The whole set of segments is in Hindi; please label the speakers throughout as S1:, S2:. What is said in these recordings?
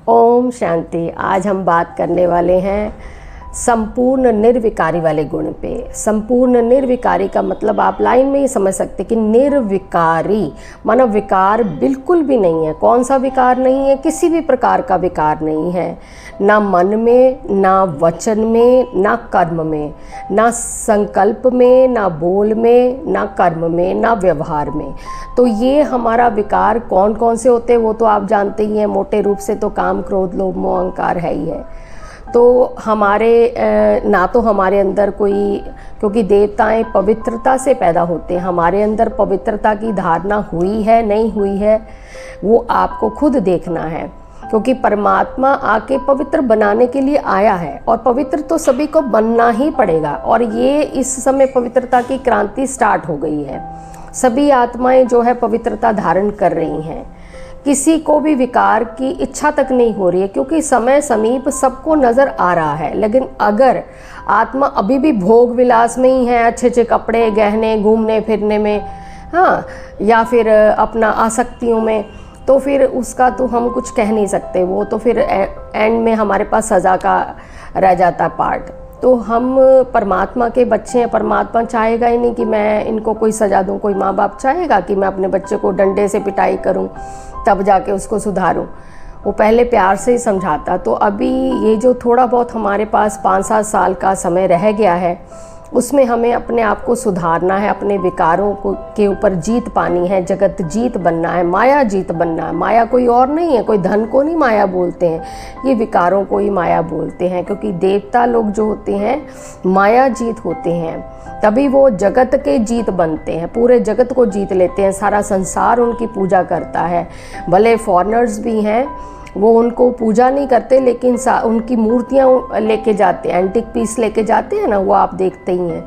S1: ओम शांति। आज हम बात करने वाले हैं संपूर्ण निर्विकारी वाले गुण पे। संपूर्ण निर्विकारी का मतलब आप लाइन में ही समझ सकते कि निर्विकारी मानो विकार बिल्कुल भी नहीं है। कौन सा विकार नहीं है? किसी भी प्रकार का विकार नहीं है, ना मन में, ना वचन में, ना कर्म में, ना संकल्प में, ना बोल में, ना कर्म में, ना व्यवहार में। तो ये हमारा विकार कौन कौन से होते हैं वो तो आप जानते ही हैं। मोटे रूप से तो काम, क्रोध, लोभ, मोह, अहंकार है ही है। तो हमारे ना तो हमारे अंदर कोई, क्योंकि देवताएं पवित्रता से पैदा होते हैं, हमारे अंदर पवित्रता की धारणा हुई है नहीं हुई है वो आपको खुद देखना है, क्योंकि परमात्मा आके पवित्र बनाने के लिए आया है और पवित्र तो सभी को बनना ही पड़ेगा। और ये इस समय पवित्रता की क्रांति स्टार्ट हो गई है। सभी आत्माएं जो है पवित्रता धारण कर रही हैं। किसी को भी विकार की इच्छा तक नहीं हो रही है, क्योंकि समय समीप सबको नज़र आ रहा है। लेकिन अगर आत्मा अभी भी भोग विलास में ही है, अच्छे अच्छे कपड़े, गहने, घूमने फिरने में, हाँ, या फिर अपना आसक्तियों में, तो फिर उसका तो हम कुछ कह नहीं सकते। वो तो फिर एंड में हमारे पास सज़ा का रह जाता पार्ट। तो हम परमात्मा के बच्चे हैं। परमात्मा चाहेगा ही नहीं कि मैं इनको कोई सज़ा दूँ। कोई माँ बाप चाहेगा कि मैं अपने बच्चे को डंडे से पिटाई करूँ तब जाके उसको सुधारूं? वो पहले प्यार से ही समझाता। तो अभी ये जो थोड़ा बहुत हमारे पास 5-7 साल का समय रह गया है, उसमें हमें अपने आप को सुधारना है, अपने विकारों को के ऊपर जीत पानी है, जगत जीत बनना है, माया जीत बनना है। माया कोई और नहीं है, कोई धन को नहीं माया बोलते हैं, ये विकारों को ही माया बोलते हैं। क्योंकि देवता लोग जो होते हैं माया जीत होते हैं, तभी वो जगत के जीत बनते हैं, पूरे जगत को जीत लेते हैं। सारा संसार उनकी पूजा करता है। भले फॉरेनर्स भी हैं, वो उनको पूजा नहीं करते, लेकिन उनकी मूर्तियाँ लेके जाते हैं, एंटिक पीस लेके जाते हैं ना, वो आप देखते ही हैं।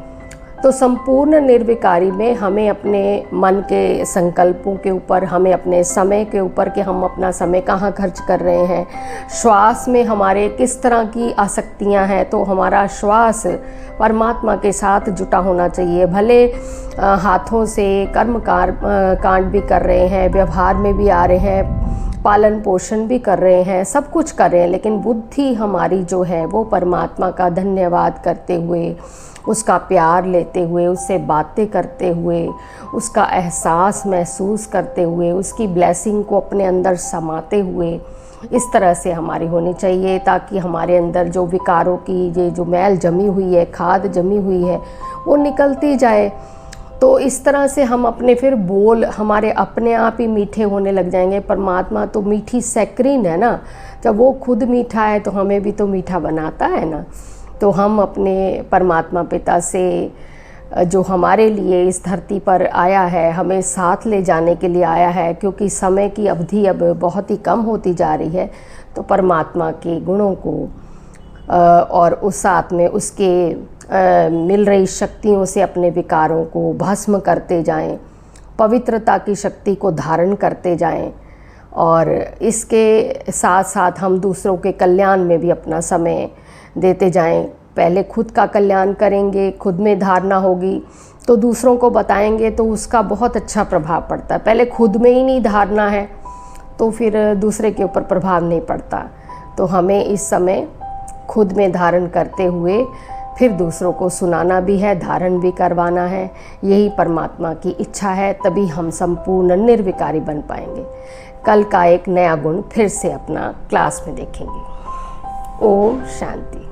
S1: तो संपूर्ण निर्विकारी में हमें अपने मन के संकल्पों के ऊपर, हमें अपने समय के ऊपर कि हम अपना समय कहाँ खर्च कर रहे हैं, श्वास में हमारे किस तरह की आसक्तियाँ हैं, तो हमारा श्वास परमात्मा के साथ जुटा होना चाहिए। भले हाथों से कर्म कांड भी कर रहे हैं, व्यवहार में भी आ रहे हैं, पालन पोषण भी कर रहे हैं, सब कुछ कर रहे हैं, लेकिन बुद्धि हमारी जो है वो परमात्मा का धन्यवाद करते हुए, उसका प्यार लेते हुए, उससे बातें करते हुए, उसका एहसास महसूस करते हुए, उसकी ब्लेसिंग को अपने अंदर समाते हुए, इस तरह से हमारी होनी चाहिए, ताकि हमारे अंदर जो विकारों की ये जो मैल जमी हुई है, खाद जमी हुई है, वो निकलती जाए। तो इस तरह से हम अपने फिर बोल हमारे अपने आप ही मीठे होने लग जाएंगे। परमात्मा तो मीठी सैक्रीन है ना, जब वो खुद मीठा है तो हमें भी तो मीठा बनाता है ना। तो हम अपने परमात्मा पिता से, जो हमारे लिए इस धरती पर आया है, हमें साथ ले जाने के लिए आया है, क्योंकि समय की अवधि अब बहुत ही कम होती जा रही है, तो परमात्मा के गुणों को और उस साथ में उसके मिल रही शक्तियों से अपने विकारों को भस्म करते जाएं, पवित्रता की शक्ति को धारण करते जाएं, और इसके साथ साथ हम दूसरों के कल्याण में भी अपना समय देते जाएं। पहले खुद का कल्याण करेंगे, खुद में धारणा होगी तो दूसरों को बताएंगे, तो उसका बहुत अच्छा प्रभाव पड़ता है। पहले खुद में ही नहीं धारणा है तो फिर दूसरे के ऊपर प्रभाव नहीं पड़ता। तो हमें इस समय खुद में धारण करते हुए फिर दूसरों को सुनाना भी है, धारण भी करवाना है। यही परमात्मा की इच्छा है, तभी हम संपूर्ण निर्विकारी बन पाएंगे। कल का एक नया गुण फिर से अपना क्लास में देखेंगे। ओम शांति।